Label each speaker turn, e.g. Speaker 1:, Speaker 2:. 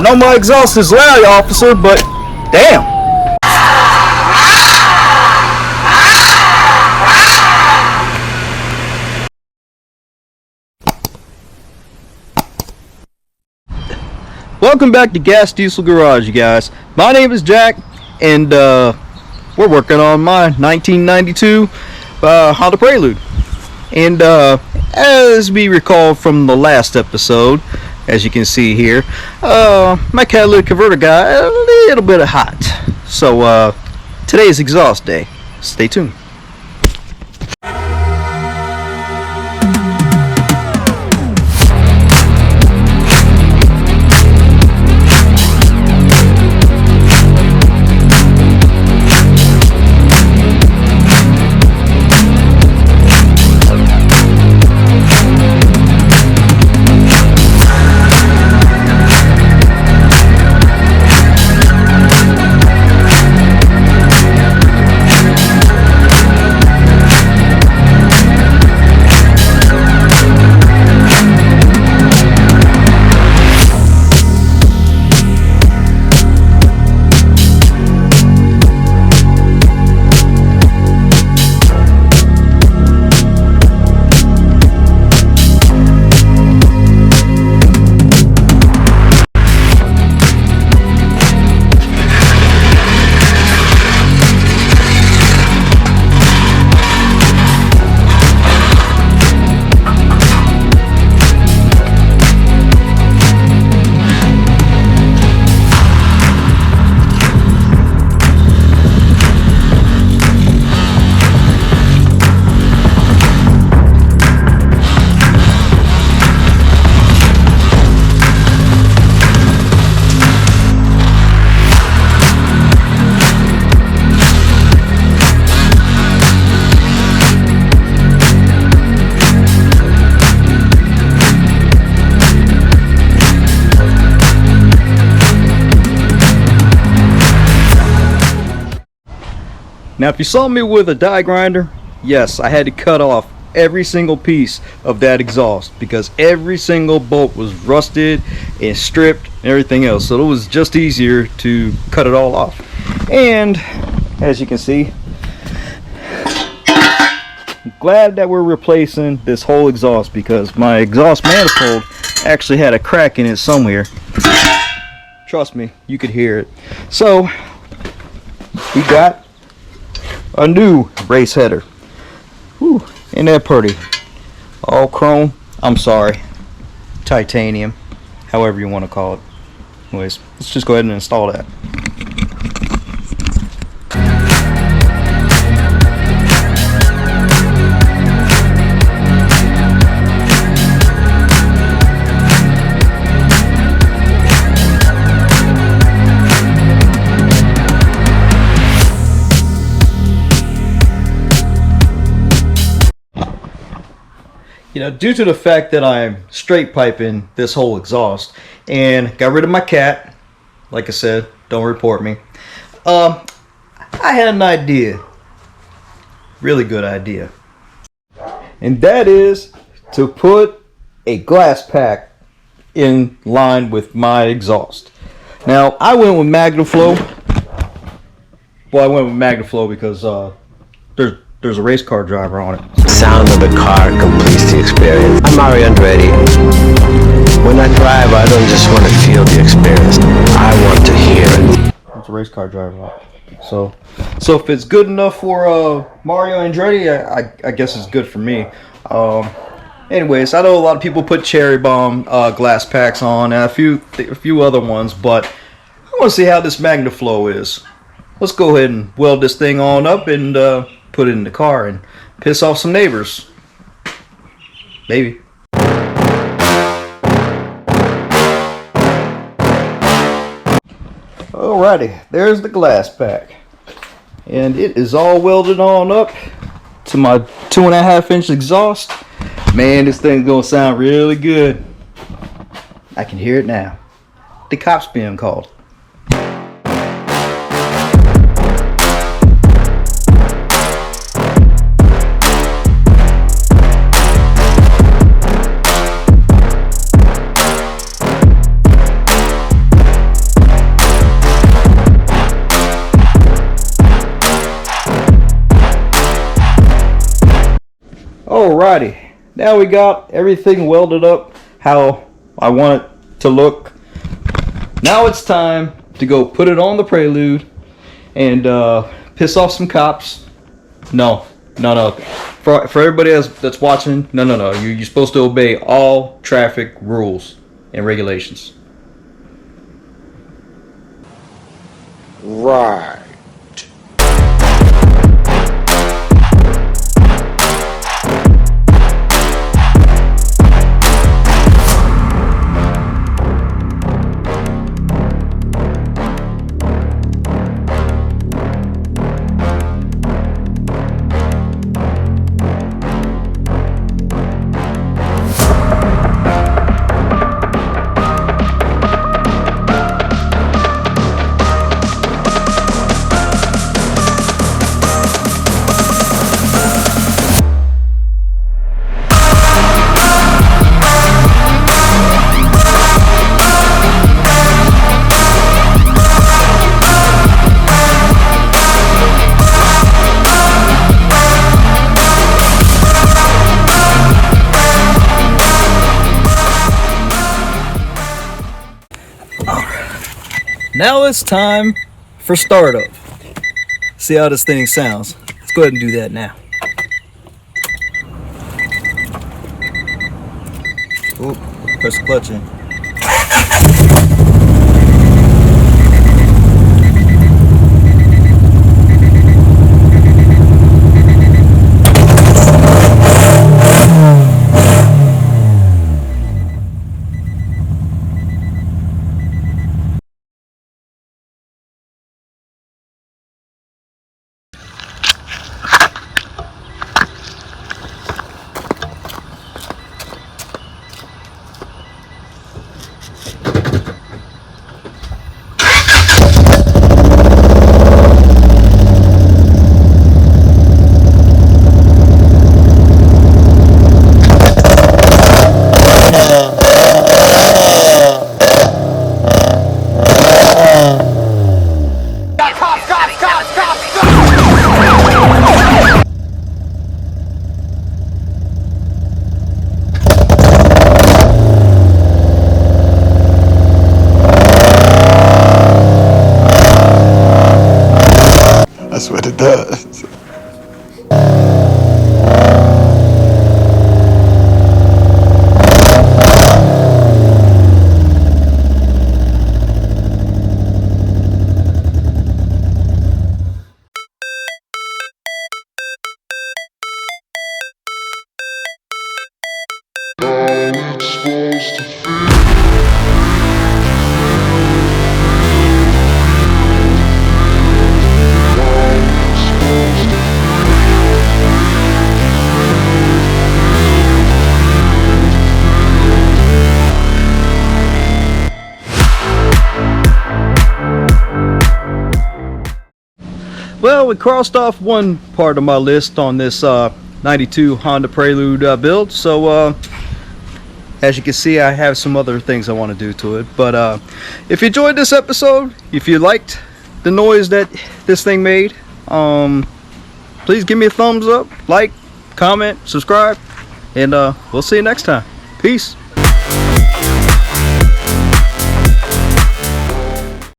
Speaker 1: know my exhaust is loud, officer, but damn. Welcome back to GasDiesel Garage, you guys. My name is Jack, and we're working on my 1992 Honda Prelude. And as we recall from the last episode, as you can see here, my catalytic converter got a little bit hot. So today's exhaust day. Stay tuned. Now, if you saw me with a die grinder, yes, I had to cut off every single piece of that exhaust because every single bolt was rusted and stripped and everything else. So it was just easier to cut it all off. And as you can see, I'm glad that we're replacing this whole exhaust because my exhaust manifold actually had a crack in it somewhere. Trust me, you could hear it. So we got a new race header. Whew, ain't that pretty? All chrome. I'm sorry, titanium, however you want to call it. Anyways, let's just go ahead and install that. You know, due to the fact that I'm straight piping this whole exhaust and got rid of my cat, like I said, don't report me, I had an idea, really good idea, and that is to put a Glasspack in line with my exhaust. Now, I went with Magnaflow. Well, I went with Magnaflow because there's a race car driver on it.
Speaker 2: Sound of the car completes the experience. I'm Mario Andretti. When I drive, I don't just want to feel the experience. I want to hear it.
Speaker 1: It's a race car driver on it. So if it's good enough for Mario Andretti, I guess it's good for me. Anyways, I know a lot of people put cherry bomb glass packs on and a few other ones, but I want to see how this Magnaflow is. Let's go ahead and weld this thing on up and put it in the car and piss off some neighbors. Maybe. Alrighty, there's the Glasspack. And it is all welded on up to my 2.5-inch exhaust. Man, this thing's gonna sound really good. I can hear it now. The cops being called. Alrighty, now we got everything welded up how I want it to look. Now it's time to go put it on the Prelude and piss off some cops. No. For everybody else that's watching, no. You're supposed to obey all traffic rules and regulations.
Speaker 3: Right.
Speaker 1: Now it's time for startup. See how this thing sounds. Let's go ahead and do that now. Ooh, press the clutch in.
Speaker 3: That's what it does.
Speaker 1: Well, we crossed off one part of my list on this 92 Honda Prelude build. So as you can see, I have some other things I want to do to it. But if you enjoyed this episode, if you liked the noise that this thing made, please give me a thumbs up, like, comment, subscribe, and we'll see you next time. Peace.